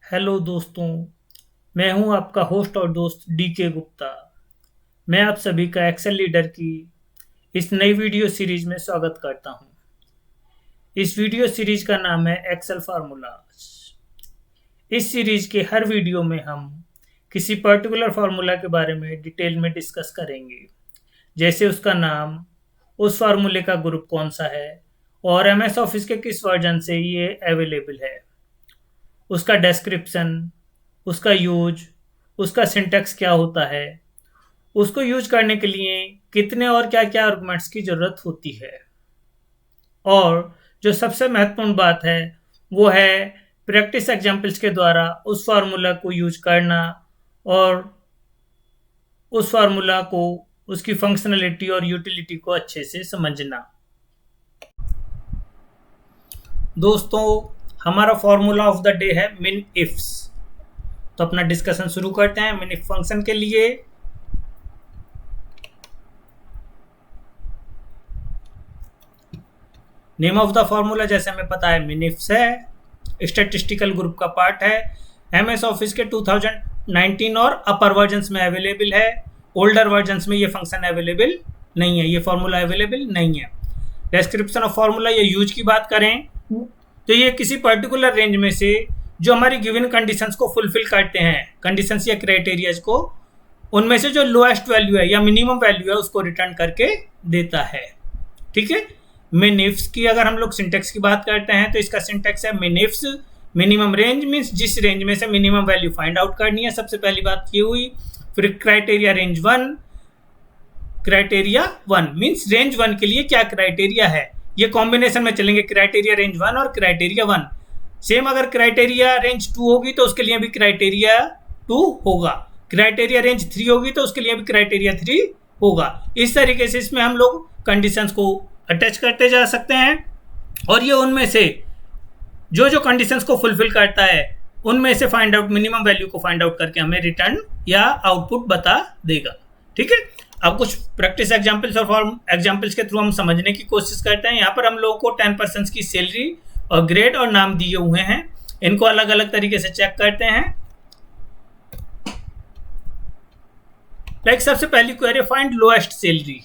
Hello दोस्तों। मैं हूं आपका होस्ट और दोस्त डीके गुप्ता। मैं आप सभी का एक्सेल लीडर की इस नई वीडियो सीरीज में स्वागत करता हूं। इस वीडियो सीरीज का नाम है एक्सेल फार्मूलाज। इस सीरीज के हर वीडियो में हम किसी पर्टिकुलर फार्मूला के बारे में डिटेल में डिस्कस करेंगे, जैसे उसका नाम, उस फार्मूले का ग्रुप कौन सा है और एमएस ऑफिस के किस वर्जन से ये अवेलेबल है, उसका डिस्क्रिप्शन, उसका यूज, उसका सिंटैक्स क्या होता है, उसको यूज करने के लिए कितने और क्या क्या आर्गुमेंट्स की ज़रूरत होती है, और जो सबसे महत्वपूर्ण बात है वो है प्रैक्टिस एग्जाम्पल्स के द्वारा उस फार्मूला को यूज करना और उस फार्मूला को, उसकी फंक्शनलिटी और यूटिलिटी को अच्छे से समझना। दोस्तों, हमारा फार्मूला ऑफ द डे है मिन इफ्स। तो अपना डिस्कशन शुरू करते हैं। मिन इफ फंक्शन के लिए नेम ऑफ द फार्मूला जैसे हमें पता है मिन इफ्स है, स्टैटिस्टिकल ग्रुप का पार्ट है, एमएस ऑफिस के 2019 और अपर वर्जन्स में अवेलेबल है। ओल्डर वर्जन्स में ये फंक्शन अवेलेबल नहीं है, ये फार्मूला अवेलेबल नहीं है। डिस्क्रिप्शन ऑफ फार्मूला या यूज की बात करें तो ये किसी पर्टिकुलर रेंज में से जो हमारी गिवन कंडीशंस को फुलफिल करते हैं, कंडीशंस या क्राइटेरियाज को, उनमें से जो लोएस्ट वैल्यू है या मिनिमम वैल्यू है उसको रिटर्न करके देता है। ठीक है। मिन इफ्स की अगर हम लोग सिंटेक्स की बात करते हैं तो इसका सिंटेक्स है मिन इफ्स मिनिमम रेंज मीन्स जिस रेंज में से मिनिमम वैल्यू फाइंड आउट करनी है, सबसे पहली बात ये हुई। फिर criteria range one, criteria one means range one के लिए क्या क्राइटेरिया है, ये कॉम्बिनेशन में चलेंगे क्राइटेरिया रेंज वन और क्राइटेरिया वन। सेम अगर क्राइटेरिया रेंज टू होगी तो उसके लिए भी क्राइटेरिया टू होगा, क्राइटेरिया रेंज थ्री होगी तो उसके लिए भी क्राइटेरिया थ्री होगा। इस तरीके से इसमें हम लोग कंडीशंस को अटैच करते जा सकते हैं और ये उनमें से जो जो कंडीशंस को फुलफिल करता है उनमें से फाइंड आउट, मिनिमम वैल्यू को फाइंड आउट करके हमें रिटर्न या आउटपुट बता देगा। ठीक है। अब कुछ प्रैक्टिस एग्जाम्पल्स और फॉर्म एग्जाम्पल्स के थ्रू हम समझने की कोशिश करते हैं। यहाँ पर हम लोगों को 10% की सैलरी और ग्रेड और नाम दिए हुए हैं, इनको अलग अलग तरीके से चेक करते हैं। लाइक सबसे पहली क्वेरी, फाइंड लोएस्ट सैलरी,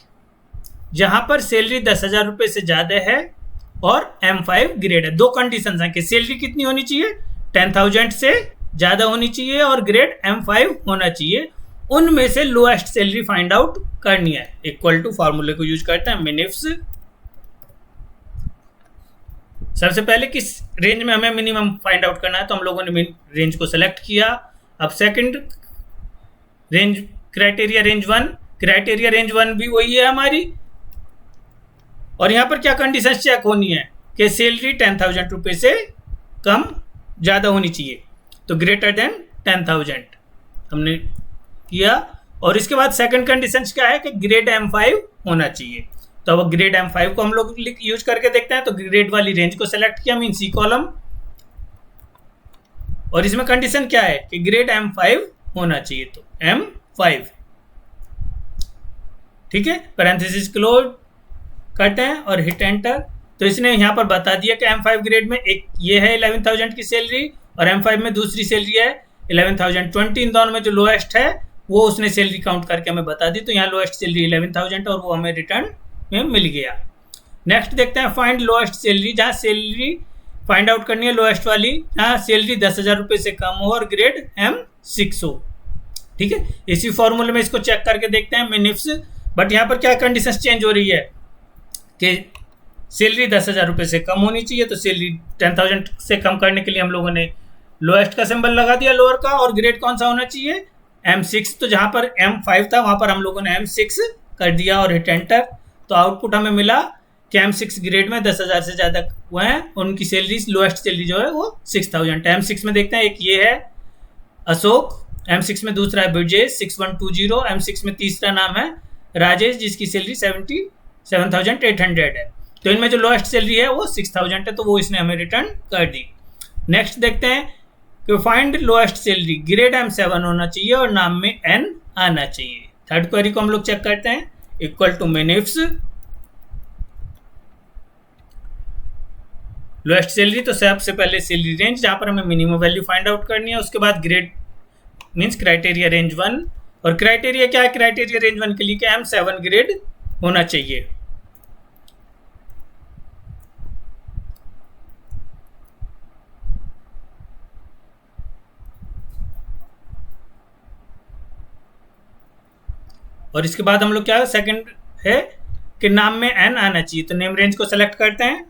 जहां पर सैलरी 10,000 रुपये से ज्यादा है और M5 ग्रेड है। दो कंडीशन है कि सैलरी कितनी होनी चाहिए, 10,000 से ज्यादा होनी चाहिए और ग्रेड M5 होना चाहिए। उनमें से लोएस्ट सैलरी फाइंड आउट करनी है। इक्वल टू फार्मूले को यूज करते हैं मिन इफ्स। सबसे पहले किस रेंज में हमें मिनिमम फाइंड आउट करना है तो हम लोगों ने रेंज को सेलेक्ट किया। अब second range, criteria range one, criteria range one भी वही है हमारी, और यहाँ पर क्या कंडीशन चेक होनी है कि सैलरी 10,000 रुपये से कम ज़्यादा होनी चाहिए, तो ग्रेटर देन 10,000 हमने किया। और इसके बाद सेकंड कंडीशन क्या है कि ग्रेड M5 होना चाहिए। तो अब ग्रेड M5 को हम लोग यूज करके देखते हैं। तो ग्रेड वाली रेंज को सेलेक्ट किया, मीन सी कॉलम, और इसमें कंडीशन क्या है कि ग्रेड M5 होना चाहिए, तो M5। ठीक है। पैरेंथेसिस क्लोज करते हैं और हिट एंटर। तो इसने यहाँ पर बता दिया कि M5 ग्रेड में एक ये है 11,000 की सैलरी और M5 में दूसरी सैलरी है 11,020। इन दोनों में जो लोएस्ट है वो उसने सैलरी काउंट करके हमें बता दी। तो यहाँ लोएस्ट सैलरी 11,000 और वो हमें रिटर्न में मिल गया। नेक्स्ट देखते हैं फाइंड लोएस्ट सैलरी, जहाँ सैलरी फाइंड आउट करनी है लोएस्ट वाली, जहाँ सैलरी 10,000 रुपये से कम हो और ग्रेड M6 हो। ठीक है। इसी फॉर्मूले में इसको चेक करके देखते हैं मिन इफ्स। बट यहाँ पर क्या कंडीशन चेंज हो रही है कि सैलरी 10,000 रुपये से कम होनी चाहिए, तो सैलरी 10,000 से कम करने के लिए हम लोगों ने लोएस्ट का सिंबल लगा दिया लोअर का, और ग्रेड कौन सा होना चाहिए, M6। तो जहाँ पर M5 था वहाँ पर हम लोगों ने M6 कर दिया और हिट एंटर। तो आउटपुट हमें मिला कि M6 ग्रेड में 10,000 से ज़्यादा हुए हैं, उनकी सैलरी, लोएस्ट सैलरी जो है वो 6,000। M6 में देखते हैं, एक ये है अशोक, M6 में दूसरा है ब्रजेश 6120, M6 में तीसरा नाम है राजेश जिसकी सैलरी 77,800 है। तो इनमें जो लोएस्ट सैलरी है वो 6,000 है, तो वो इसने हमें रिटर्न कर दी। नेक्स्ट देखते हैं कि find lowest salary, grade M7 होना चाहिए और नाम में N आना चाहिए। थर्ड क्वेरी को हम लोग चेक करते हैं। इक्वल टू मिन इफ्स लोएस्ट सैलरी, तो सबसे पहले सैलरी रेंज जहाँ पर हमें मिनिमम वैल्यू फाइंड आउट करनी है, उसके बाद ग्रेड मीन्स क्राइटेरिया रेंज 1, और क्राइटेरिया क्या है क्राइटेरिया रेंज 1 के लिए कि M7 ग्रेड होना चाहिए। और इसके बाद हम लोग क्या सेकंड है कि नाम में एन आना चाहिए, तो नेम रेंज को सेलेक्ट करते हैं।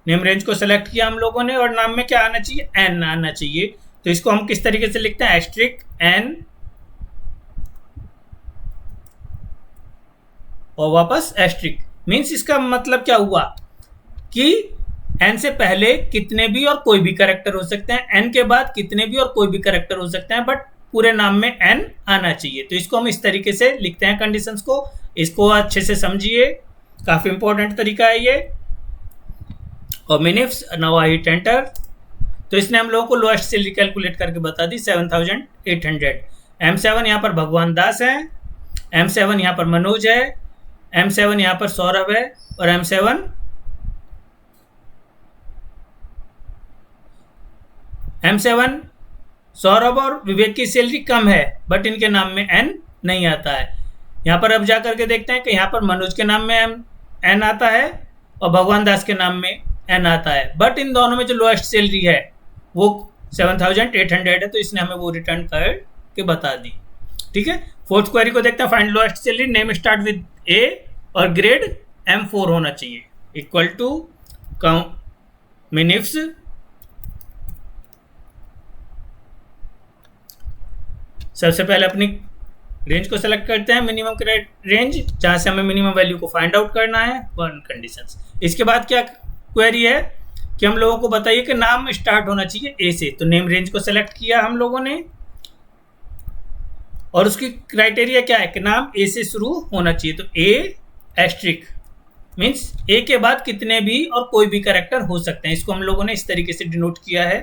नेम रेंज को सेलेक्ट किया हम लोगों ने और नाम में क्या आना चाहिए, एन आना चाहिए। तो इसको हम किस तरीके से लिखते हैं, एस्ट्रिक एन और वापस एस्ट्रिक। मीन्स इसका मतलब क्या हुआ कि एन से पहले कितने भी और कोई भी कैरेक्टर हो सकते हैं, एन के बाद कितने भी और कोई भी कैरेक्टर हो सकते हैं, बट पूरे नाम में एन आना चाहिए। तो इसको हम इस तरीके से लिखते हैं कंडीशंस को। इसको अच्छे से समझिए, काफी इंपॉर्टेंट तरीका है ये। और मिनिफ्स नाउ आई हिट एंटर, तो इसने हम लोगों को लोएस्ट सैलरी कैलकुलेट करके बता दी 7800। M7 यहाँ पर भगवान दास है, M7 यहाँ पर मनोज है, M7 यहाँ पर सौरभ है, और M7 सौरभ और विवेक की सैलरी कम है, बट इनके नाम में एन नहीं आता है। यहाँ पर अब जा करके देखते हैं कि यहाँ पर मनोज के नाम में एन आता है और भगवान दास के नाम में एन आता है, बट इन दोनों में जो लोएस्ट सैलरी है वो 7800 है, तो इसने हमें वो रिटर्न कर के बता दी। ठीक है, फोर्थ क्वेरी को देखते हैं। Find lowest salary, name start with A और ग्रेड M4 होना चाहिए, इक्वल टू मिनिफ्स सबसे पहले अपनी रेंज को सेलेक्ट करते हैं, मिनिमम रेंज जहां से हमें मिनिमम वैल्यू को फाइंड आउट करना है, वन कंडीशंस। इसके बाद क्या क्वेरी है कि हम लोगों को बताइए कि नाम स्टार्ट होना चाहिए ए से, तो नेम रेंज को सेलेक्ट किया हम लोगों ने, और उसकी क्राइटेरिया क्या है कि नाम ए से शुरू होना चाहिए, तो ए एस्ट्रिक मीन्स ए के बाद कितने भी और कोई भी कैरेक्टर हो सकते हैं। इसको हम लोगों ने इस तरीके से डिनोट किया है।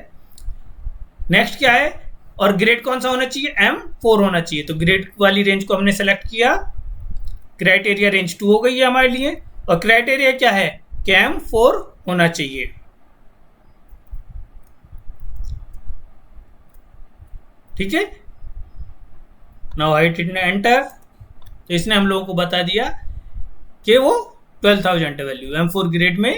नेक्स्ट क्या है, और ग्रेड कौन सा होना चाहिए, M4 होना चाहिए, तो ग्रेड वाली रेंज को हमने सेलेक्ट किया। क्राइटेरिया रेंज 2 हो गई है हमारे लिए, और क्राइटेरिया क्या है कि M4 होना चाहिए। ठीक है, नाउ आई हिट एंटर, तो इसने हम लोगों को बता दिया कि वो 12,000 वैल्यू M4 ग्रेड में।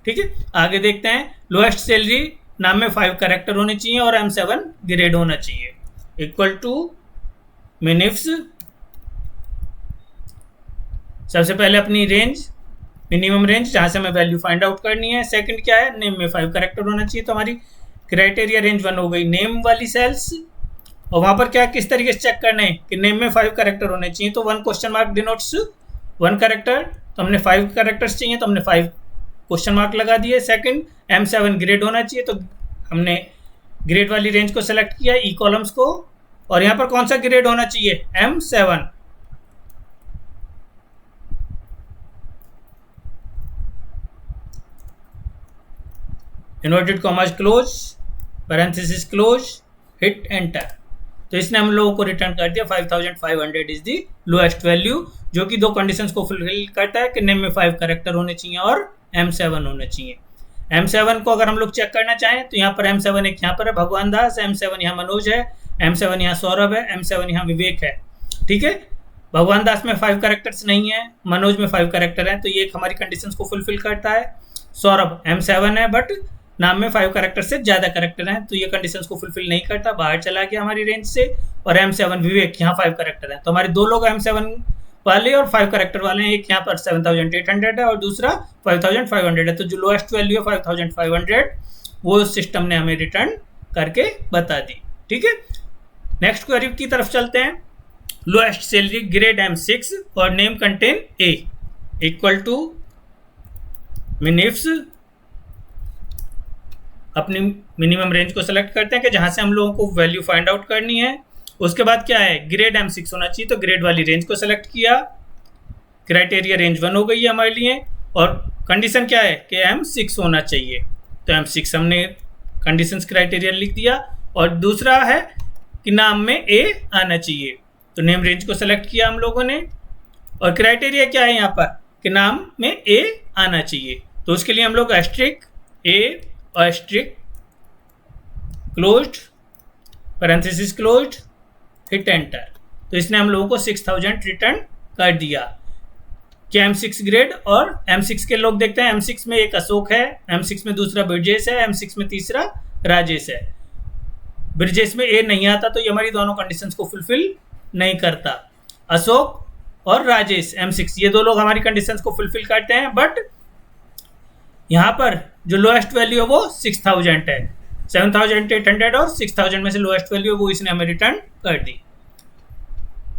ठीक है, आगे देखते हैं। लोएस्ट सैलरी, नाम में 5 कैरेक्टर होने चाहिए और M7 ग्रेड होना चाहिए, इक्वल टू मिनिफ्स सबसे पहले अपनी रेंज मिनिमम रेंज जहां से हमें वैल्यू फाइंड आउट करनी है। सेकंड क्या है, नेम में 5 कैरेक्टर होना चाहिए, तो हमारी क्राइटेरिया रेंज 1 हो गई नेम वाली सेल्स। और वहां पर क्या किस तरीके से चेक करना है कि नेम में 5 कैरेक्टर होने चाहिए, तो 1 क्वेश्चन मार्क डिनोट्स 1 कैरेक्टर, तो हमने 5 कैरेक्टर्स चाहिए, तो हमने 5 क्वेश्चन मार्क लगा दिए। सेकंड M7 ग्रेड होना चाहिए, तो हमने ग्रेड वाली रेंज को सेलेक्ट किया, ई कॉलम्स को, और यहाँ पर कौन सा ग्रेड होना चाहिए, M7। Inverted commas close, parenthesis close, hit enter, तो इसने हम लोगों को रिटर्न कर दिया 5500 इज दी लोएस्ट वैल्यू, जो कि 2 कंडीशंस को फुलफिल करता है कि नेम में 5 कैरेक्टर होने चाहिए और M7 होने चाहिए। M7 को अगर हम लोग चेक करना चाहें तो यहाँ पर M7 एक यहाँ पर है भगवान दास, M7 यहाँ मनोज है, M7 यहाँ सौरभ है, M7 यहाँ विवेक है। ठीक है, भगवान दास में 5 कैरेक्टर्स नहीं है, मनोज में 5 कैरेक्टर हैं, तो ये हमारी कंडीशंस को फुलफिल करता है। सौरभ M7 है बट नाम में 5 कैरेक्टर से ज़्यादा कैरेक्टर हैं, तो ये कंडीशंस को फुलफिल नहीं करता, बाहर चला गया हमारी रेंज से। और M7 विवेक यहाँ 5 कैरेक्टर हैं, तो हमारे 2 लोग M7 वाले और 5 कैरेक्टर वाले हैं, एक यहाँ पर 7800 है और दूसरा 5500 है, तो जो लोएस्ट वैल्यू है 5500 वो सिस्टम ने हमें रिटर्न करके बता दी। ठीक है, नेक्स्ट क्वेरी की तरफ चलते हैं। लोएस्ट सैलरी ग्रेड M6 और name contain A, equal to मिनिफ्स अपनी मिनिमम रेंज को सेलेक्ट करते हैं कि जहां से हम लोगों को वैल्यू फाइंड आउट करनी है। उसके बाद क्या है, ग्रेड M6 होना चाहिए, तो ग्रेड वाली रेंज को सेलेक्ट किया। क्राइटेरिया रेंज 1 हो गई है हमारे लिए, और कंडीशन क्या है कि M6 होना चाहिए, तो M6 हमने कंडीशंस क्राइटेरिया लिख दिया। और दूसरा है कि नाम में A आना चाहिए, तो नेम रेंज को सेलेक्ट किया हम लोगों ने, और क्राइटेरिया क्या है यहाँ पर कि नाम में A आना चाहिए, तो उसके लिए हम लोग एस्ट्रिक ए और asterisk closed parenthesis closed hit enter. तो इसने हम लोगों को 6000 रिटर्न कर दिया। क्या M6 ग्रेड और M6 के लोग देखते हैं, M6 में एक अशोक है, M6 में दूसरा ब्रिजेश है, M6 में तीसरा राजेश है। ब्रिजेश में ए नहीं आता तो ये हमारी दोनों कंडीशंस को फुलफिल नहीं करता। अशोक और राजेश M6 ये दो लोग हमारी कंडीशंस को फुलफिल करते हैं, बट यहाँ पर जो लोएस्ट वैल्यू है वो 6000 है। 7800 और 6000 में से लोएस्ट वैल्यू है वो इसने हमें रिटर्न कर दी।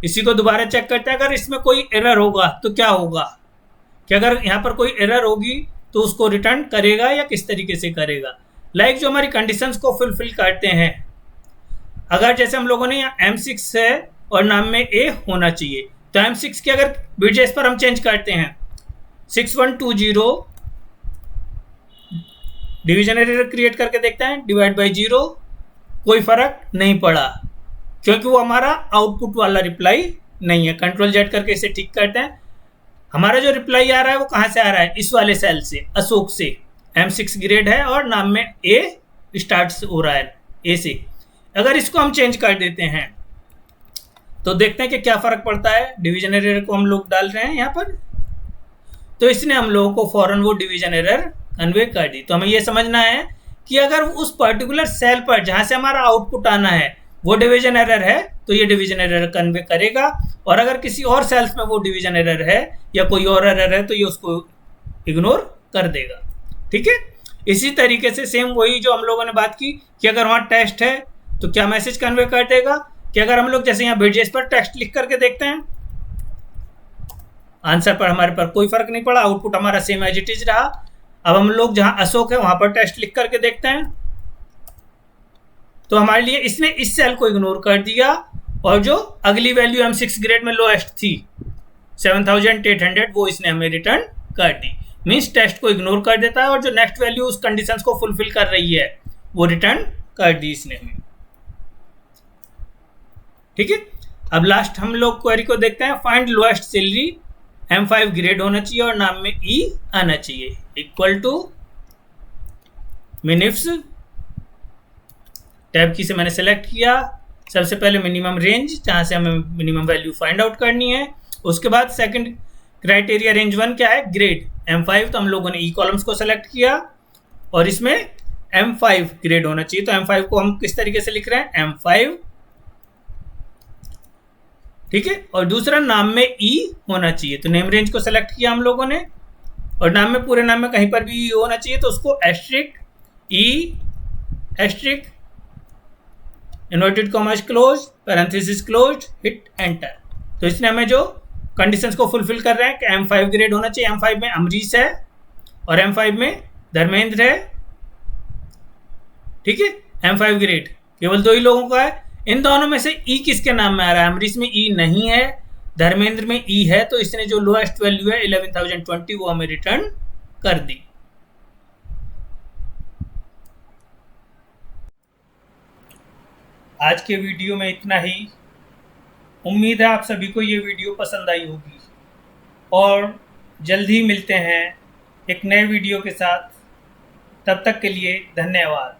इसी को दोबारा चेक करते हैं, अगर इसमें कोई एरर होगा तो क्या होगा, कि अगर यहाँ पर कोई एरर होगी तो उसको रिटर्न करेगा या किस तरीके से करेगा। लाइक जो हमारी कंडीशंस को फुलफिल करते हैं, अगर जैसे हम लोगों ने यहाँ M6 है और नाम में ए होना चाहिए, तो M6 के अगर ब्रिजेस पर हम चेंज करते हैं 6120 डिवीजन एरर क्रिएट करके देखते हैं, डिवाइड बाई 0, कोई फर्क नहीं पड़ा क्योंकि वो हमारा आउटपुट वाला रिप्लाई नहीं है। कंट्रोल जेड करके इसे ठीक करते हैं। हमारा जो रिप्लाई आ रहा है वो कहाँ से आ रहा है, इस वाले सेल से, अशोक से। M6 ग्रेड है और नाम में ए स्टार्ट हो रहा है, ए से। अगर इसको हम चेंज कर देते हैं तो देखते हैं कि क्या फर्क पड़ता है। डिवीजन एरर को हम लोग डाल रहे हैं यहाँ पर, तो इसने हम लोगों को फौरन वो डिवीजन एरर कन्वे कर दी। तो हमें ये समझना है कि अगर उस पर्टिकुलर सेल पर जहाँ से हमारा आउटपुट आना है वो डिवीजन एरर है तो ये डिवीजन एरर कन्वे करेगा, और अगर किसी और सेल्स में वो डिवीजन एरर है या कोई और एरर है तो ये उसको इग्नोर कर देगा। ठीक है, इसी तरीके से सेम वही जो हम लोगों ने बात की कि अगर वहाँ टेस्ट है तो क्या मैसेज कन्वे कर देगा, कि अगर हम लोग जैसे यहाँ ब्रिजेस पर टेक्स्ट लिख करके देखते हैं, आंसर पर हमारे पर कोई फर्क नहीं पड़ा, आउटपुट हमारा सेम एज इट इज रहा। अब हम लोग जहाँ अशोक है वहाँ पर टेस्ट लिख करके देखते हैं, तो हमारे लिए इसने इस सेल को इग्नोर कर दिया, और जो अगली वैल्यू M6 ग्रेड में लोएस्ट थी 7800 वो इसने हमें रिटर्न कर दी। मीन्स टेस्ट को इग्नोर कर देता है और जो नेक्स्ट वैल्यू उस कंडीशंस को फुलफिल कर रही है वो रिटर्न कर दी इसने हमें। ठीक है, अब लास्ट हम लोग क्वेरी को देखते हैं। Find lowest salary, M5 grade होना चाहिए और नाम में ई आना चाहिए, इक्वल टू मिनिफ्स। टैब की से मैंने सेलेक्ट किया। सबसे पहले मिनिमम रेंज, जहाँ से हमें मिनिमम वैल्यू फाइंड आउट करनी है। उसके बाद सेकंड क्राइटेरिया रेंज 1 क्या है, ग्रेड M5, तो हम लोगों ने ई कॉलम्स को सेलेक्ट किया और इसमें M5 ग्रेड होना चाहिए। तो M5 को हम किस तरीके से लिख रहे हैं, M5। ठीक है, और दूसरा नाम में ई होना चाहिए, तो नेम रेंज को सेलेक्ट किया हम लोगों ने, और नाम में पूरे नाम में कहीं पर भी ई होना चाहिए, तो उसको asterisk E asterisk inverted commas close parenthesis close hit enter. तो इसने हमें जो कंडीशंस को फुलफिल कर रहे हैं कि M5 ग्रेड होना चाहिए। M5 में अमरीश है और M5 में धर्मेंद्र है। ठीक है, M5 ग्रेड केवल 2 ही लोगों का है। इन दोनों में से ई किसके नाम में आ रहा है, अमरीश में ई नहीं है, धर्मेंद्र में ई है, तो इसने जो लोएस्ट वैल्यू है 11020 वो हमें रिटर्न कर दी। आज के वीडियो में इतना ही। उम्मीद है आप सभी को ये वीडियो पसंद आई होगी, और जल्द ही मिलते हैं एक नए वीडियो के साथ। तब तक के लिए धन्यवाद।